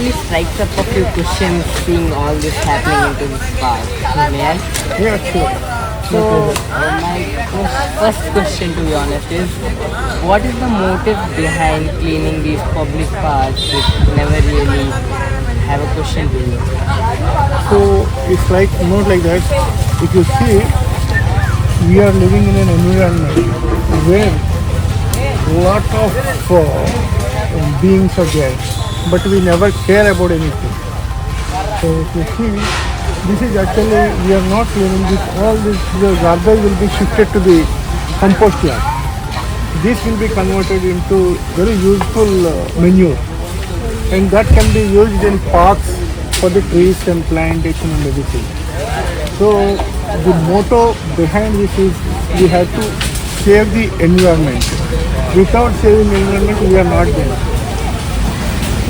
really strikes up a few questions seeing all this happening into this park. May I? Yeah, sure. So, my first question, to be honest, is what is the motive behind cleaning these public parks which never really have a question to you? So it's like not like that. If you see, we are living in an environment where lot of beings are there, but we never care about anything. So if you see, this is actually we are not cleaning this. All this the garbage will be shifted to the compost yard. This will be converted into very useful manure, and that can be used in parks for the trees and plantation and everything. So the motto behind this is we have to save the environment. Without saving the environment, we are not there.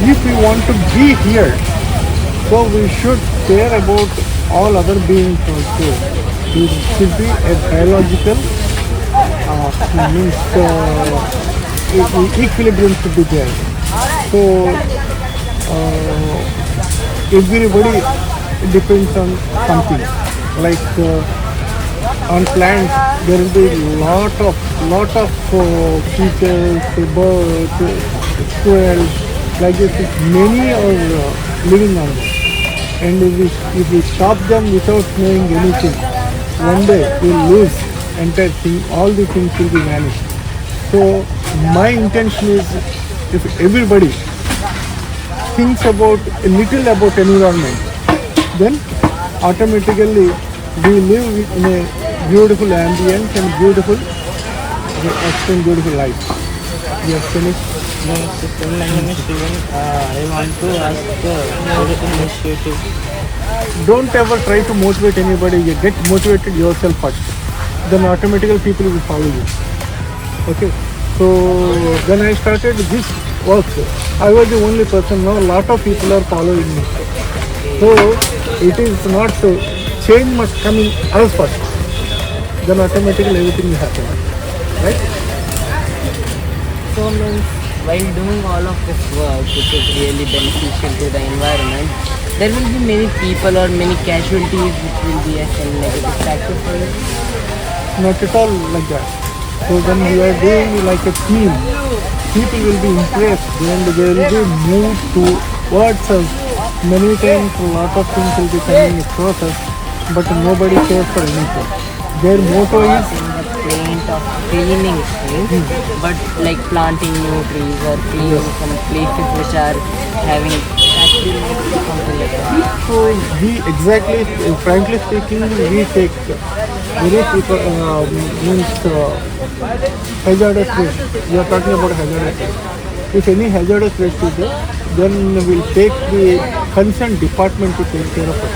If we want to be here, so we should care about all other beings also. It should be a biological means equilibrium should be there. So everybody depends on something. Like on plants, there will be lot of creatures, birds, squirrels. Like this, many are living on them. And if we stop them without knowing anything, one day we'll lose entire thing. All the things will be vanished. So my intention is, if everybody thinks about a little about environment, then automatically we live in a beautiful ambience and beautiful life. We have finished. No, so my name is Steven. I want to ask the initiative. Don't ever try to motivate anybody. You get motivated yourself first. Then automatically people will follow you. Okay. So when I started this work, I was the only person. Now a lot of people are following me. So it is not change must come in us first. Then automatically everything will happen. Right? So means while doing all of this work, which is really beneficial to the environment, there will be many people or many casualties which will be a negative factor for you. Not at all like that. So when we are doing like a team, people will be impressed and they will be moved towards us. Many times a lot of things will be coming across us, but nobody cares for anything. Their motto is In the point of cleaning things, but like planting new trees or cleaning some places which are having factories or something like that. so we exactly, frankly speaking, we take very people means hazardous waste. We are talking about hazardous waste. If any hazardous waste is there, then we'll take the concerned department to take care of it.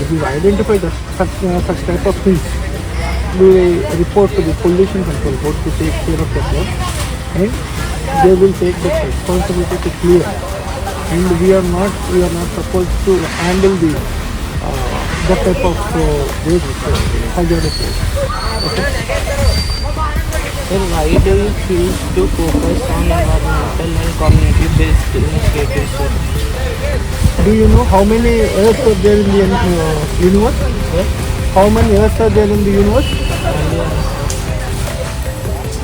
If we identify such type of things, we report to the pollution control board to take care of that work, and they will take the responsibility to clear. And we are not supposed to handle the that type of waste, hazardous waste. Okay. So why do you choose to focus on environmental and community-based initiatives? Do you know how many Earths are there in the universe? Yes. How many Earths are there in the universe?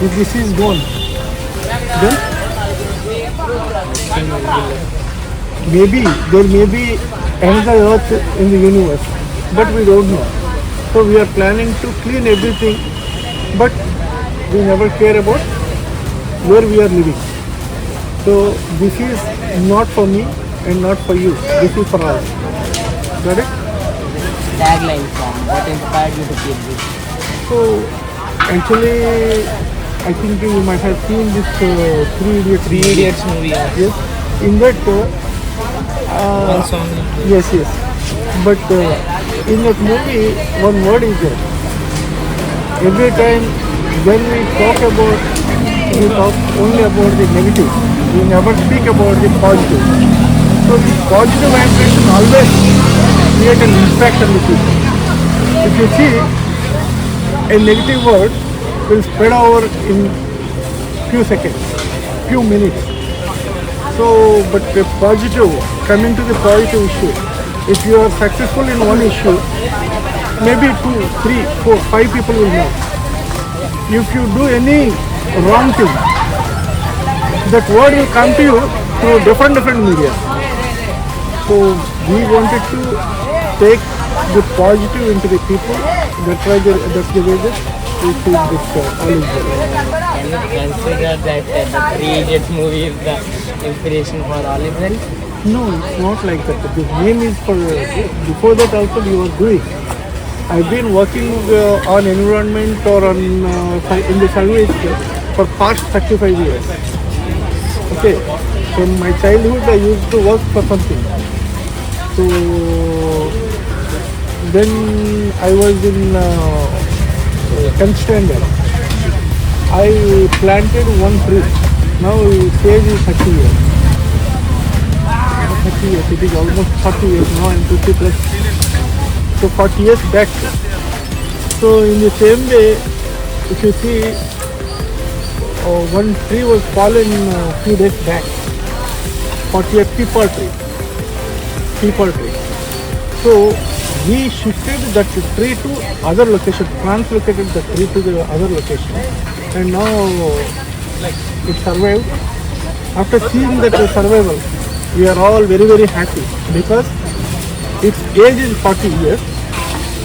If this is gone, then maybe there may be another Earth in the universe, but we don't know. So we are planning to clean everything, but we never care about where we are living. So this is not for me and not for you. This is for us. Got it? Tagline from what inspired you to keep this? So actually, I think you might have seen this Three Idiots. Three Idiots movie. Yes. In that, One song. yes. But in that movie, one word is there. Every time when we talk only about the negative. We never speak about the positive. So the positive vibration always create an impact on the people. If you see, a negative word will spread over in few seconds, few minutes. So, but the positive, coming to the positive issue, if you are successful in one issue, maybe 2, 3, 4, 5 people will know. If you do any wrong thing, that word will come to you through different media. So we wanted to take the positive into the people. That's the way that we feel this all is well. Can you consider that the Three Idiots movie is the inspiration for Olive Well? No, it's not like that. The name is for, before that also we were doing. I've been working on environment or on in the service for past 35 years. Okay, from my childhood I used to work for something. So then I was in 10th standard. I planted one tree. Now its age is 30 years. 30 years, it is almost 30 years now, I'm 50 plus. So 40 years back. So in the same way, if you see, one tree was fallen a few days back. 40th peepal tree. So we shifted that tree to other location, translocated the tree to the other location, and now it survived. After seeing that survival, we are all very happy because its age is 40 years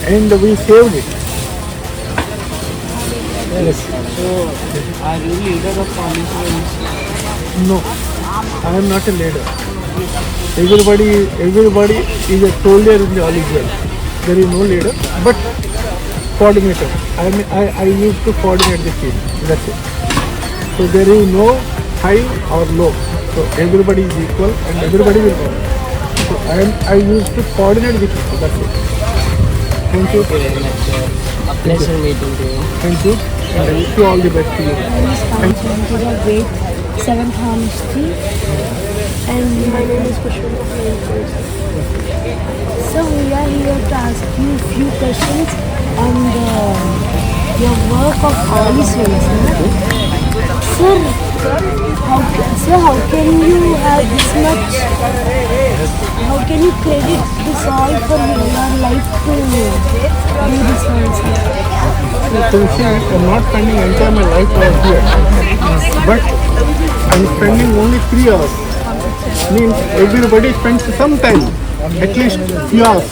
and we saved it. Yes. So, are you leader of Olive Wells? No, I am not a leader. Everybody is a soldier in the Olive Well. There is no leader, but coordinator. I used to coordinate the team. That's it. So there is no high or low. So everybody is equal and everybody will go. So I used to coordinate the people. That's it. Thank you. Thank you very much, sir. A pleasure meeting you. Thank you. And I wish you all the best to you. I'm to the grade 7th honesty, and my name is Pushpita. So we are here to ask you a few questions on your work of Olive Wells. Sir, how can you have this much? How can you credit this all for your life to do this one, sir? So you see, I'm not spending entire my life out here, but I'm spending only 3 hours. Means everybody spends some time, at least few hours,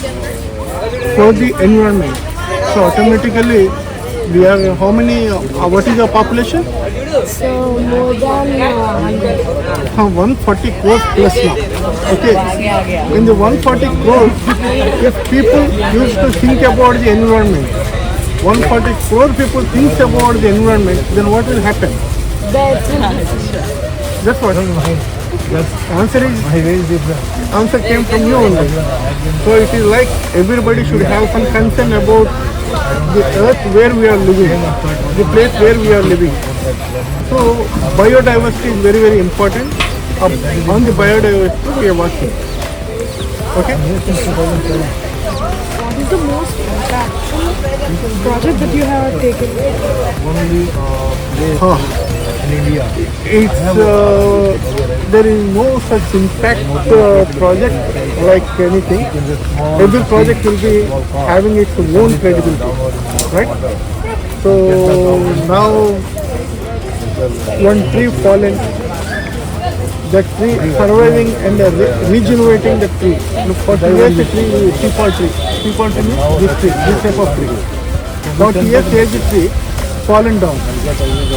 for the environment. So automatically, we are how many? What is our population? So more than 100. 140 crores plus now. Okay. In the 140 crores, if people used to think about the environment, 140 crore people think about the environment, then what will happen? That's what. Answer came from you only. So it is like everybody should have some concern about the earth where we are living, the place where we are living. So biodiversity is very important. On the biodiversity we are working. Okay? What is the most impactful project that you have taken? In India. It's there is no such impact project like anything. Every project will be having its own credibility, right? So now one tree fallen, that tree surviving and regenerating the tree. Look, for years the tree is peepal tree. Peepal tree means this tree, this type of tree. 40 years age tree fallen down.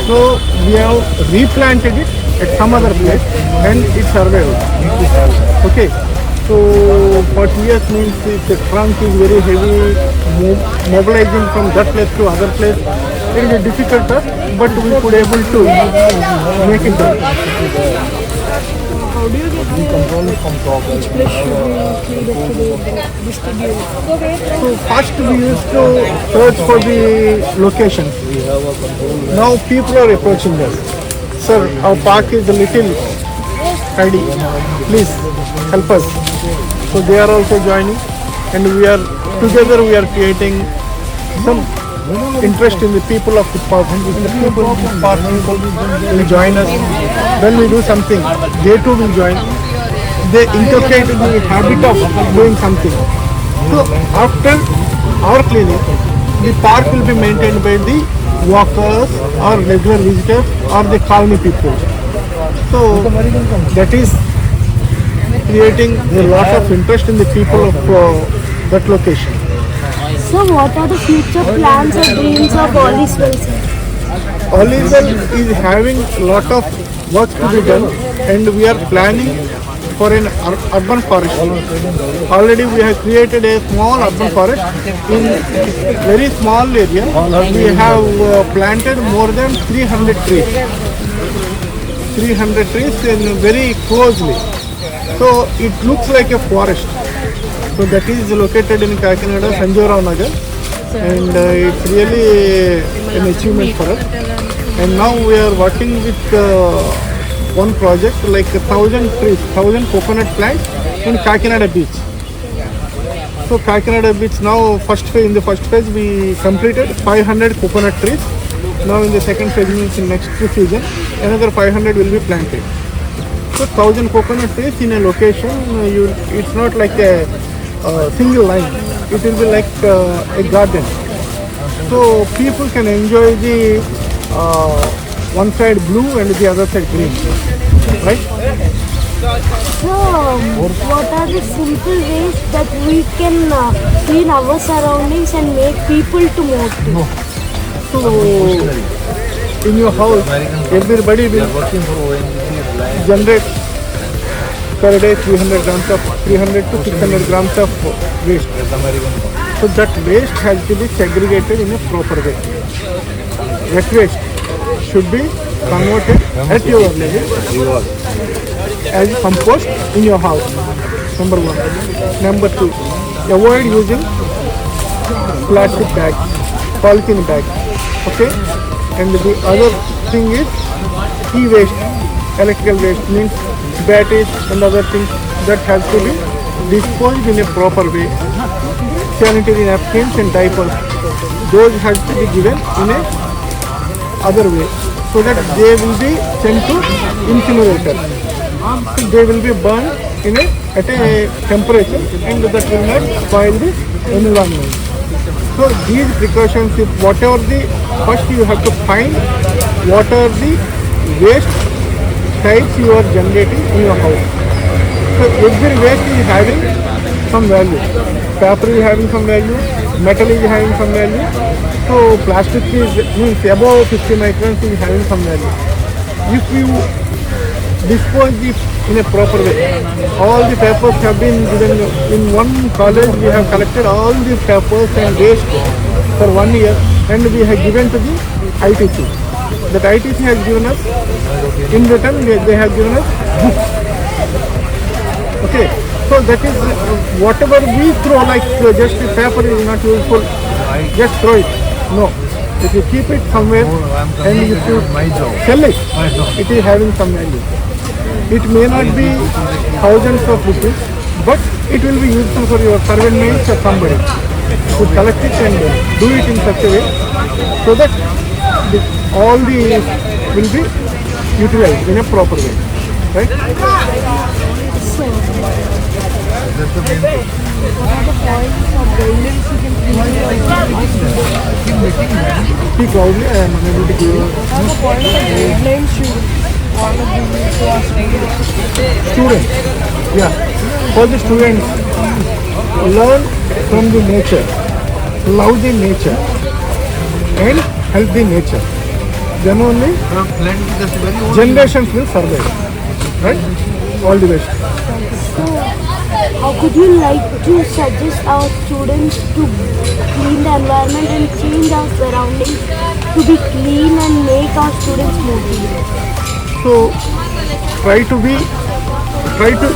So we have replanted it at some other place and it survived. Okay. So 40 years means the trunk is very heavy, mobilizing from that place to other place. It is a difficult task, but we could able to make it done. How do you get which place should we clean up to the studio? So first we used to search for the locations. Now people are approaching us. Sir, our park is a little tidy. Please help us. So they are also joining, and we are together. We are creating some interest in the people of the park. The people of the park will join us. Then we do something they too will join. They inculcate the habit of doing something. So after our cleaning, the park will be maintained by the walkers or regular visitors or the colony people. So that is creating a lot of interest in the people of that location. So what are the future plans or dreams of Olliswell, sir? Olliswell is having a lot of work to be done, and we are planning for an urban forest. Already we have created a small urban forest in very small area. We have planted more than 300 trees. 300 trees in very closely. So it looks like a forest. So that is located in Kakinada, Sanjay Rao Nagar, and it's really an achievement for us. And now we are working with one project like 1,000 trees, 1,000 coconut plants in Kakinada beach. So Kakinada beach now in the first phase we completed 500 coconut trees. Now in the second phase, means in next season, another 500 will be planted. So 1,000 coconut trees in a location, it's not like a single line. It will be like a garden. So people can enjoy the one side blue and the other side green, right? So what are the simple ways that we can clean our surroundings and make people to move to? So in your house, everybody will generate per day 300 to 600 grams of waste. So that waste has to be segregated in a proper way. Wet waste should be converted at your level as compost in your house. Number one. Number two, avoid using plastic bags, polythene bags. Okay? And the other thing is e-waste, electrical waste, means batteries and other things that has to be disposed in a proper way. Sanitary napkins and diapers, those has to be given in a other way, so that they will be sent to incinerator. So they will be burned at a temperature, and that will not spoil the environment. So these precautions, if whatever first you have to find what are the waste types you are generating in your house. So every waste is having some value. Paper is having some value, metal is having some value. So plastic means above 50 microns is having some value. If you dispose it in a proper way, all the papers have been given in one college. We have collected all the papers and waste for 1 year, and we have given to the ITC. That ITC has given us, in return they have given us books. Okay, so that is whatever we throw, like just the paper is not useful, just throw it. No, if you keep it somewhere and if you sell it, it is having some value. It may not be thousands of rupees, but it will be useful for your servant maids or somebody to collect it and do it in such a way so that all the will be utilized in a proper way, right? So what are the points of guidance you can Speak loudly, I am unable to give you. What are the points of guidelines you want to give to our students? Students, yeah. For the students, learn from the nature, love the nature, and help the nature. Then only generations will survive. Right? All the best. So how could you like to suggest our students to clean the environment and change our surroundings to be clean and make our students more clean? So try to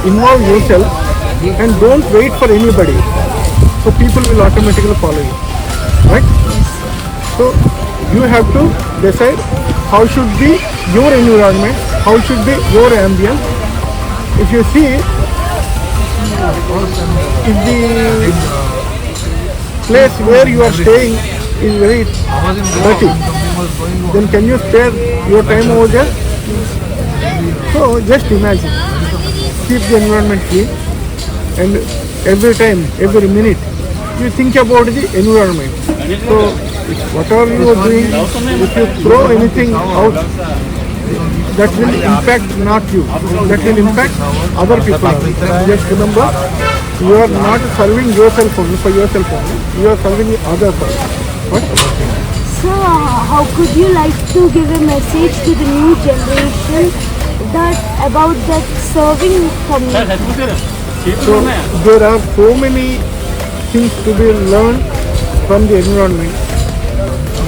involve yourself and don't wait for anybody. So people will automatically follow you. Right? So you have to decide how should be your environment, how should be your ambience. If you see, if the place where you are staying is very dirty, then can you spare your time over there? So just imagine, keep the environment clean, and every time, every minute, you think about the environment. So whatever you are doing, if you throw anything out, that will impact not you, that will impact other people. Just remember, you are not serving yourself only for yourself only, you are serving others also. What? So, how could you like to give a message to the new generation that about that serving community? So there are so many things to be learned from the environment,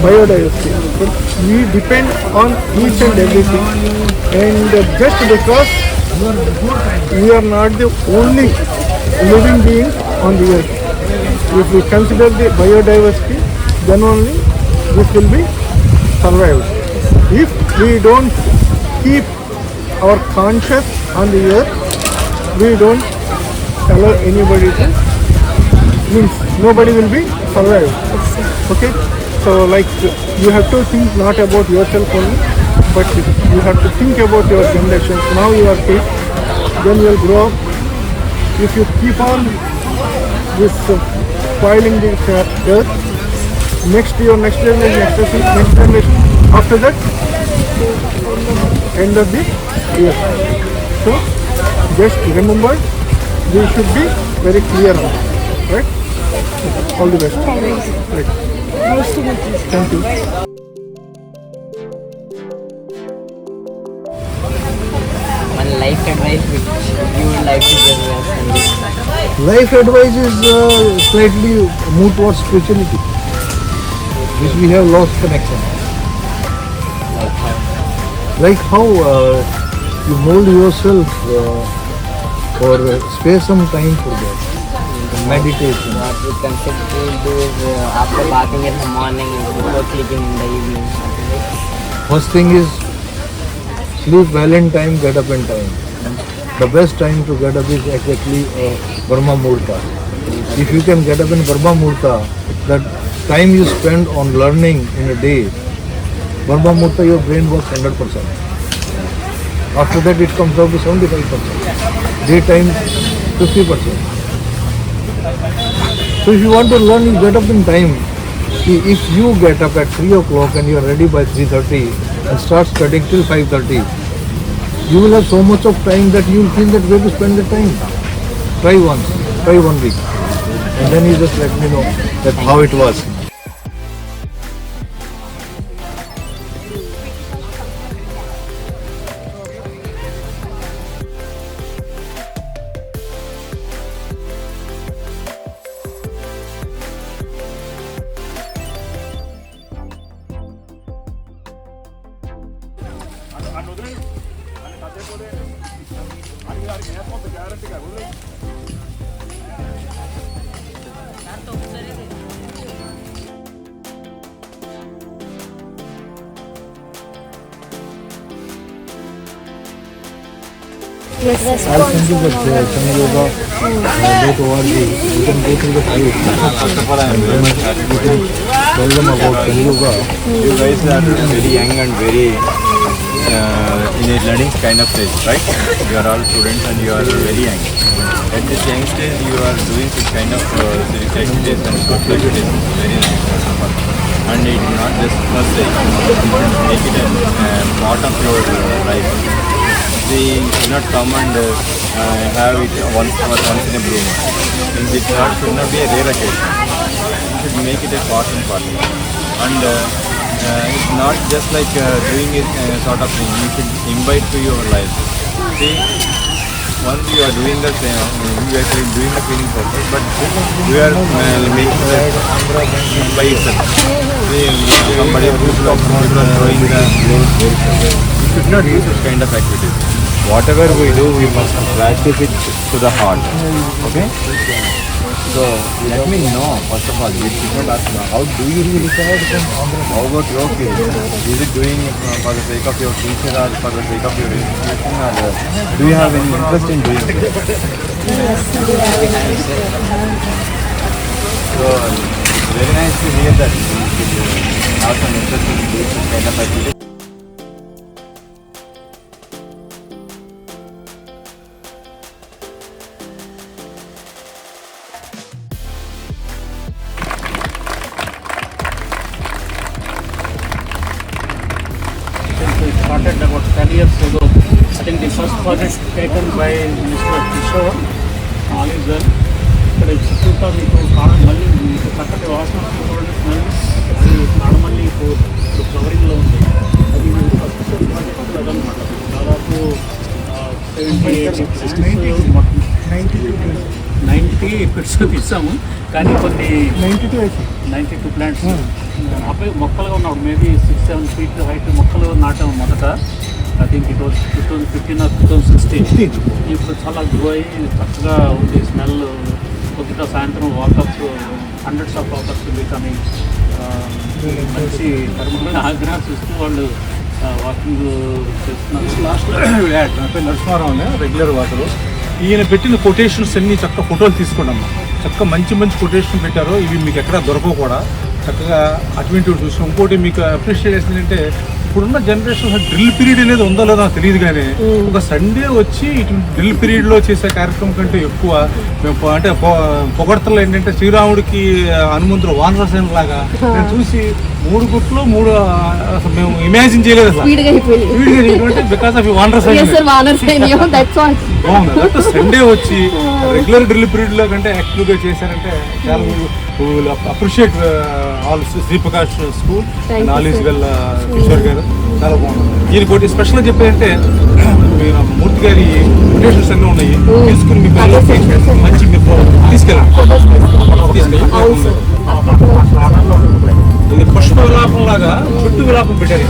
biodiversity. But we depend on each and everything, and just because we are not the only living beings on the earth, if we consider the biodiversity, then only this will be survived. If we don't keep our conscience on the earth, we don't allow anybody to, means nobody will be survived. Okay? So like you have to think not about yourself only, but you have to think about your generations. Now you are kids, then you will grow up. If you keep on this spoiling the earth, next year, next generation, next generation, after that, end of the year. So just remember, we should be very clear on it, right? All the best. Right. Nice to meet you. Thank you. One life advice which you would like to give us, Sandeep? Life advice is slightly move towards spirituality, which we have lost connection. Like how you mold yourself or spare some time for that. Meditation. What we conceptually do is after bathing in the morning and before sleeping in the evening. First thing is sleep well in time, get up in time. The best time to get up is exactly Brahma Muhurta. If you can get up in Brahma Muhurta, the time you spend on learning in a day, Brahma Muhurta your brain works 100%. After that it comes down to 75%. Daytime 50%. So if you want to learn, you get up in time. If you get up at 3 o'clock and you are ready by 3:30 and start studying till 5:30, you will have so much of time that you will feel that where to spend the time. Try once, try 1 week, and then you just let me know that how it was. Yes, I'll send you the Channel Yoga .org. You can go through the site. You can tell them about Channel Yoga. You guys are very young and very in a learning kind of stage, right? You are all students and you are very young. At this young stage, you are doing such kind of civic activities and social activities. Very nice, first of all. And it is not just first day. You should make it a part of your life. You should not come and have it once in a blue moon. It should not be a rare occasion. You should make it a part and parcel. And it's not just like doing it sort of thing. You should imbibe to your life. See, once you are doing that, you are doing the feeling purpose, but you are making that by itself. See, somebody who's people are throwing the you should not do such kind of activities. Whatever we do, we must practice it to the heart. Okay? So, let me know, first of all, you should not ask me, how do you really decide how about your kids? Is it doing it for the sake of your teacher or for the sake of your institution, or do you have any interest in doing it? So, it's very nice to hear that you have some interest in doing this kind of activity. first project taken by Mr. Kishore, all is well. ఇక్కడ చుట్టూ మీకు కాడ మళ్ళీ మీకు చక్కటి వాసన చూడండి, smell అది కాడమల్లి ఇప్పుడు ఫ్లవరింగ్లో ఉంది. అది మీకు ఫస్ట్ ప్రాజెక్ట్ అదనమాట. దాదాపు 90 పిట్స్ ఇచ్చాము, కానీ కొన్ని 92 ప్లాంట్స్ మొక్కలుగా ఉన్నాడు. మేబీ 6-7 feet హైట్ మొక్కలు నాటాము మొదట. I think it was 2015 or 2016. ఇప్పుడు చాలా గ్రో అయ్యి చక్కగా ఉంది. స్మెల్ పొద్దుట సాయంత్రం వాకప్స్, హండ్రెడ్స్ ఆఫ్ వాకప్స్ బికమింగ్ మంచి కర్మలను ఆగ్రహాలు చూస్తూ వాళ్ళు వాకింగ్ చేస్తున్నారు. లాస్ట్లో నా పేరు నరసింహారావు, రెగ్యులర్ వాకరు. ఈయన పెట్టిన కొటేషన్స్ అన్ని చక్క ఫోటోలు తీసుకోండమ్మా. చక్క మంచి మంచి కొటేషన్ పెట్టారు. ఇవి మీకు ఎక్కడ దొరకవు కూడా. చక్కగా అటువంటి చూసాం. ఇంకోటి మీకు అప్రిషియేట్ చేసింది అంటే, ఇప్పుడున్న జనరేషన్ డ్రిల్ పీరియడ్ అనేది ఉందో లేదో నాకు తెలియదు, కానీ ఒక సండే వచ్చి ఇటువంటి డ్రిల్ పీరియడ్లో చేసే కార్యక్రమం కంటే ఎక్కువ మేము అంటే పొగడ్తలు ఏంటంటే శ్రీరాముడికి హనుమంతుడు వానరసేన లాగా నేను చూసి 3 గుట్లు 3 అసలు మేము ఇమాజిన్ చేయలేదు అసలు. బికాస్ ఆఫ్ వానరసేన బాగుంది. దట్ సండే వచ్చి రెగ్యులర్ డ్రిల్ పీరియడ్ లో కంటే యాక్టివ్ గా చేశారంటే చాలా appreciate all Sri Prakash school and all is well Kishore గారు, చాలా బాగుంది. ఈయన ఒకటి స్పెషల్ గా చెప్పారంటే, మీరు మూర్తి గారి కొటేషన్స్ అన్నీ ఉన్నాయి, తీసుకుని మీ మంచి మీరు తీసుకెళ్ళండి. ఇది పుష్ప విలాపం లాగా చుట్టూ విలాపం పెట్టారు.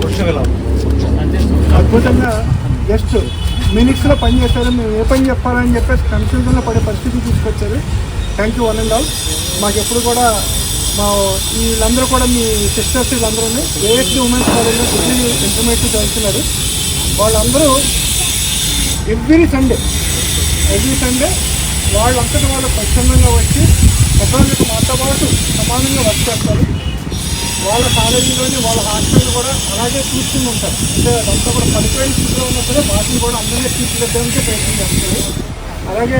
వృక్ష విలాపం అద్భుతంగా జస్ట్ మినిట్స్లో పని చేస్తారు. మేము ఏ పని చెప్పాలని చెప్పేసి కన్ఫ్యూజన్లో పడే పరిస్థితి తీసుకొచ్చారు. Thank you one and all. మాకు ఎప్పుడు కూడా మా వీళ్ళందరూ కూడా మీ సిస్టర్స్ వీళ్ళందరూ ఏఎస్డి ఉమెన్స్ కాలేజ్లో డిగ్రీ ఇంటర్మీడియట్ చదువుతున్నారు. వాళ్ళందరూ ఎవ్రీ సండే వాళ్ళంతటి వాళ్ళు స్వచ్ఛందంగా వచ్చి ఒకరికి మాతో పాటు సమానంగా వర్క్ చేస్తారు. వాళ్ళ కాలేజీలోని వాళ్ళ హాస్టల్ కూడా అలాగే చూస్తూ ఉంటారు. అంటే అదంతా కూడా పడిపోయిన స్థితిలో ఉన్నప్పుడే వాటిని కూడా అందరినీ తీర్చిదిద్దడానికి ప్రయత్నం చేస్తారు. అలాగే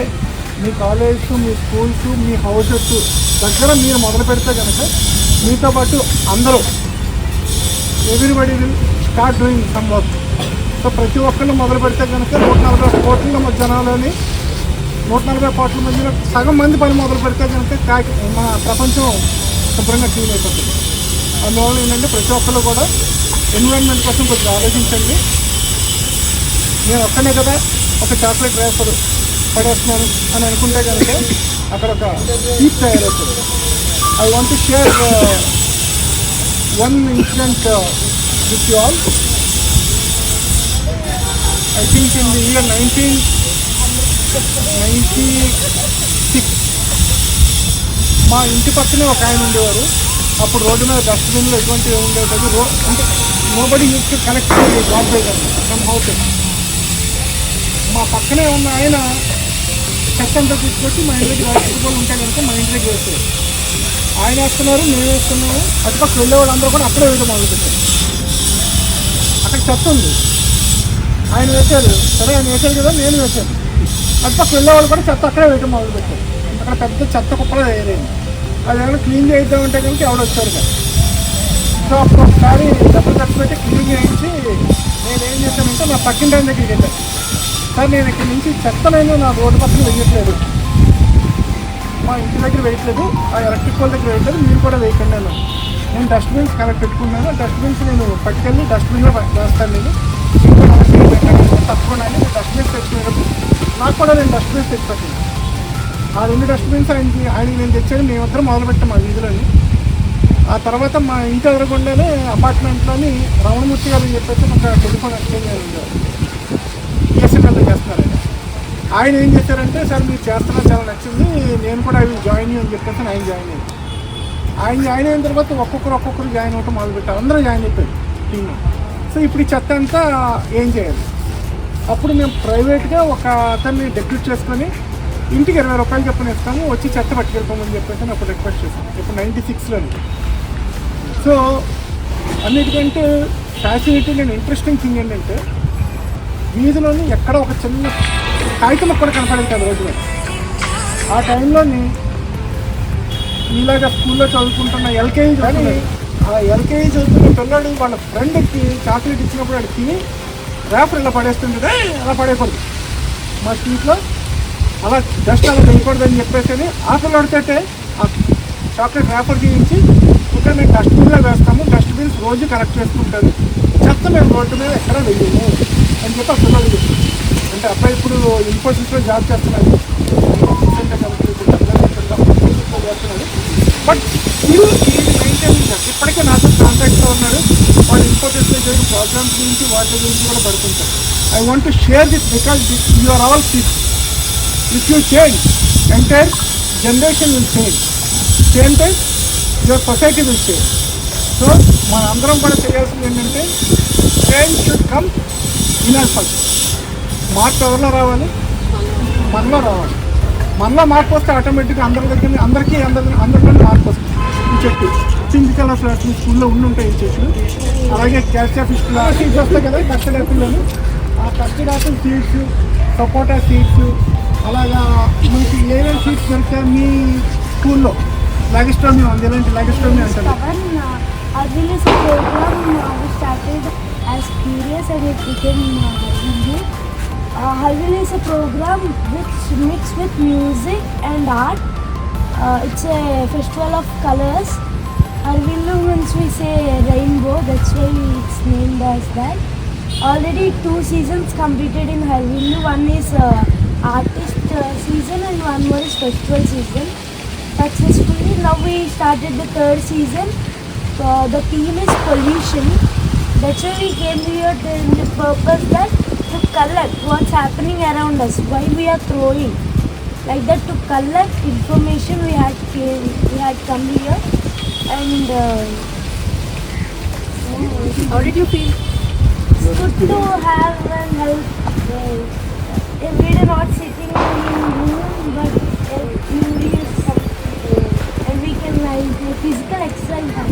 మీ కాలేజ్, మీ స్కూల్స్, మీ హౌసెస్ దగ్గర మీరు మొదలు పెడితే కనుక మీతో పాటు అందరూ everybody will start doing some work. So ప్రతి ఒక్కళ్ళు మొదలు పెడితే కనుక 140 కోట్ల జనాలని 140 కోట్ల మధ్యలో సగం మంది పని మొదలు పెడితే కనుక మన ప్రపంచం శుభ్రంగా క్లీన్ అయిపోతుంది. అందువల్ల ఏంటంటే ప్రతి ఒక్కళ్ళు కూడా ఎన్విరాన్మెంట్ కోసం కొంచెం ఆలోచించండి. నేను ఒక్కనే కదా ఒక చాక్లెట్ రేపర్ పడేస్తున్నాను అని అనుకుంటే కనుక అక్కడ ఒక హీప్ తయారవుతుంది. I want to share one incident with you all. I think in the year 1996 మా ఇంటి పక్కనే ఒక ఆయన ఉండేవారు. అప్పుడు రోడ్డు మీద డస్ట్బిన్లో ఎటువంటివి ఉండేది. అంటే nobody use to collect garbage from houses. మా పక్కనే ఉన్న ఆయన చెత్త అంతా తీసుకొచ్చి మా ఇంటికి రాష్ట్రాలు ఉంటే కనుక మా ఇంటికి వేస్తారు. ఆయన వేస్తున్నారు, మేము వేస్తున్నాము. అటుపక్క వెళ్ళే వాళ్ళందరూ కూడా అక్కడే వేయడం మొదలుపెట్టారు. అక్కడ చెత్త ఉంది, ఆయన వేశారు. సరే ఆయన వేశారు కదా, నేను వేశాను. అటుపక్క వెళ్ళే వాళ్ళు కూడా చెత్త అక్కడే వేయడం మొదలుపెట్టారు. అక్కడ పెద్ద చెత్త కుప్పలో వేయలేదు. అది ఏమైనా క్లీన్ చేద్దామంటే కనుక ఎవడు వచ్చారు కదా. సో ఒక్కొక్కసారి డబ్బులు ఖర్చు పెట్టి క్లీన్ చేయించి నేనేం చేశానంటే నా పక్కింటి ఆయన దగ్గరికి వెళ్ళాను. సార్ నేను ఇక్కడ నుంచి చెత్తనైనా నా రోడ్డు పక్కన వేయట్లేదు, మా ఇంటి దగ్గర వేయట్లేదు, ఆ ఎలక్ట్రిక్ పోల్ దగ్గర వేయట్లేదు, మీరు కూడా వేయకండి అన్నాను. నేను డస్ట్బిన్స్ కనెక్ట్ పెట్టుకున్నాను. డస్ట్బిన్స్ నేను పట్టుకెళ్ళి డస్ట్బిన్లో వేస్తాను. నేను తప్పకుండా నేను డస్ట్బిన్స్ తెచ్చుకునేటప్పుడు నాకు కూడా నేను డస్ట్బిన్స్ తెచ్చిపెట్టాను. ఆ 2 డస్ట్బిన్స్ ఆయనకి నేను తెచ్చాను. మేమిద్దరం మొదలుపెట్టాం మా వీధిలోని. ఆ తర్వాత మా ఇంటి ఎదురకుండానే అపార్ట్మెంట్లోని రమణమూర్తి గారు అని చెప్పేసి ఒక టెలిఫోన్ ఎక్స్చేంజ్ అని ఉండేవారు. ఈఎస్ఎఫ్ఎల్ చేస్తున్నారు. ఆయన ఏం చేశారంటే, సార్ మీరు చేస్తున్నా చాలా నచ్చింది, నేను కూడా అవి జాయిన్ అని చెప్పేసి ఆయన జాయిన్ అయ్యాను. ఆయన జాయిన్ అయిన తర్వాత ఒక్కొక్కరు జాయిన్ అవ్వటం మొదలుపెట్టారు. అందరూ జాయిన్ అయిపోయారు టీమ్. సో ఇప్పుడు ఈ చెత్త అంతా ఏం చేయాలి? అప్పుడు మేము ప్రైవేట్గా ఒక అతన్ని డెప్యూట్ చేసుకొని ఇంటికి 20 రూపాయలు చెప్పని ఇస్తాము, వచ్చి చెత్త పట్టుకెళ్ళిపోమని చెప్పేసి అప్పుడు రిక్వెస్ట్ చేశాను. ఇప్పుడు 96లోని. సో అన్నిటికంటే ఫ్యాసినేటింగ్ అండ్ ఇంట్రెస్టింగ్ థింగ్ ఏంటంటే, వీధిలోని ఎక్కడ ఒక చిన్న కాగితం కూడా కనపడేది కాదు రోజు మీద. ఆ టైంలోని ఇలాగ స్కూల్లో చదువుకుంటున్న ఎల్కేజీ చదువుతున్నారు. ఆ ఎల్కేజీ చదువుతున్న పిల్లలు వాళ్ళ ఫ్రెండ్కి చాక్లెట్ ఇచ్చినప్పుడు వాడు తిని ర్యాపర్ ఇలా పడేస్తుంటే అలా పడేయకూడదు. మా స్ట్రీట్లో అలా డస్ట్ అలా వేయకూడదని చెప్పేసి ఆఫర్లు పడితే ఆ చాక్లెట్ ర్యాపర్ తీయించి ఇక్కడ మేము డస్ట్బిన్లో వేస్తాము, డస్ట్బిన్స్ రోజు కలెక్ట్ చేసుకుంటారు, చెత్త మేము రోడ్డు మీద ఎక్కడ వెయ్యము అని చెప్పి ఆ పిల్లలు చెప్పి. అంటే అబ్బాయి ఇప్పుడు ఇన్ఫోసిస్లో జాబ్ చేస్తున్నాడు, చేస్తున్నాడు. బట్ స్టిల్ మెయింటైన్ ఇప్పటికే నాతో కాంటాక్ట్లో ఉన్నాడు. వాడు ఇన్ఫోసిస్లో జరిగిన ప్రోగ్రామ్స్ గురించి వాటి గురించి కూడా పడుతుంటారు. I want to share this because you are all kids. If you change, entire generation will change. Same time your society will change. So మన అందరం కూడా చేయాల్సింది ఏంటంటే change should come in us first. మార్పు ఎవరిలో రావాలి? మనలో రావాలి. మనలో మార్పు వస్తే ఆటోమేటిక్గా అందరికంటే మార్పు వస్తుంది. ఈ చెట్టు పింక్ కలర్ ఫ్లాట్స్ స్కూల్లో ఉంటాయి. ఈ చెట్లు అలాగే క్యాల్షియం ఫిష్లో సీడ్స్ వస్తాయి కదా, కస్టర్డ్ యాపిల్లోను. ఆ కస్టర్డ్ యాపిల్ సీడ్స్, సపోటా సీడ్స్, అలాగా మనకి ఏమేమి సీడ్స్ దొరికాయి మీ స్కూల్లో? లాగిస్టోమియా ఉంది. ఎలాంటి లాగిస్టోమియా అంటారు? Arvil is a program we started as curious and it became Harvil. Harvil is a program which mixed with music and art. It's a festival of colors. Harvil means we say rainbow, that's why it's named as that. Already 2 seasons completed in Harvil. One is artist season and one more is festival season. Successfully now we started the 3rd season. The theme is pollution. That's why we came here in the purpose that to collect what's happening around us, why we are throwing. Like that, to collect information we had come here. And how did you feel? it's good to have and help. If we are not sitting in room, but we use something and we can like physical exercise.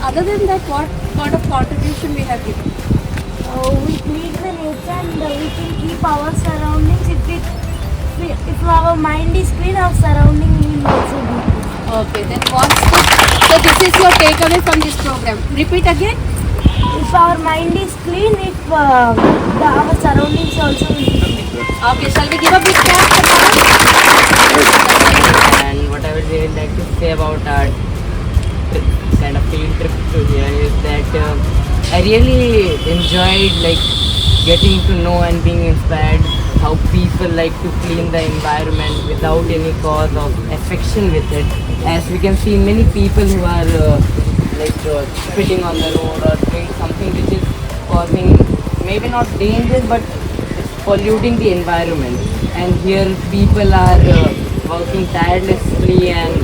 Other than that, what kind of contribution we have given? We clean the nature and we can keep our surroundings. If our mind is clean, our surrounding will also be clean. Okay, then so this is your takeaway from this program. Repeat again. If our mind is clean, if our surroundings also will be clean. Okay, shall we give a big clap for that? And what I would really like to say about our trip, kind of field trip to here, is that I really enjoyed like getting to know and being inspired how people like to clean the environment without any cause of affection with it. As we can see many people who are spitting on the road or doing something which is causing maybe not danger but polluting the environment. And here people are working tirelessly and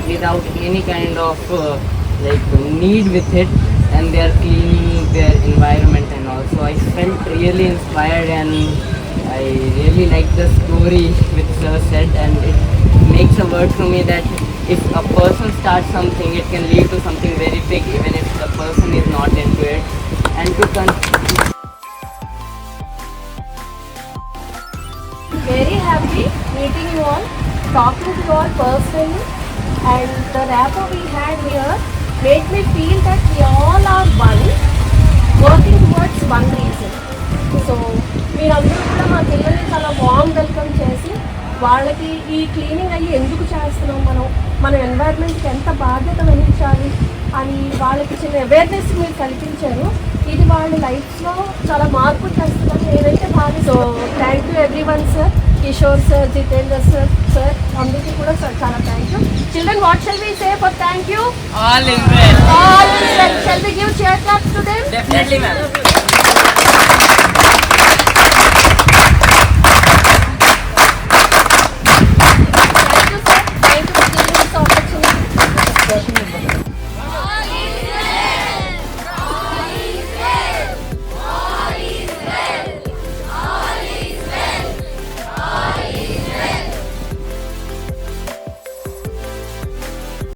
without any kind of need with it, and they are cleaning their environment. And also I felt really inspired and I really like the story which sir said, and it makes a word to me that if a person starts something, it can lead to something very big even if the person is not into it. And to Very happy meeting you all, talking to you all personally, and the rapport we had here made me feel that we all are one, working towards one reason. So మీరందరూ కూడా మా పిల్లల్ని చాలా warm welcome చేసి వాళ్ళకి ఈ cleaning అయ్యి ఎందుకు చేస్తున్నాం, మన ఎన్వైర్న్మెంట్కి ఎంత బాధ్యత వహించాలి అని వాళ్ళకి చిన్న అవేర్నెస్ మీరు కల్పించారు. ఇది వాళ్ళ లైఫ్లో చాలా మార్పు చేస్తుందని నేనైతే so thank you everyone sir, Kishore sir, Jitender sir అందరికీ కూడా చాలా thank you. Children, what shall we say for thank you? all is well. All is well. Shall we give cheer claps to them? Definitely, ma'am.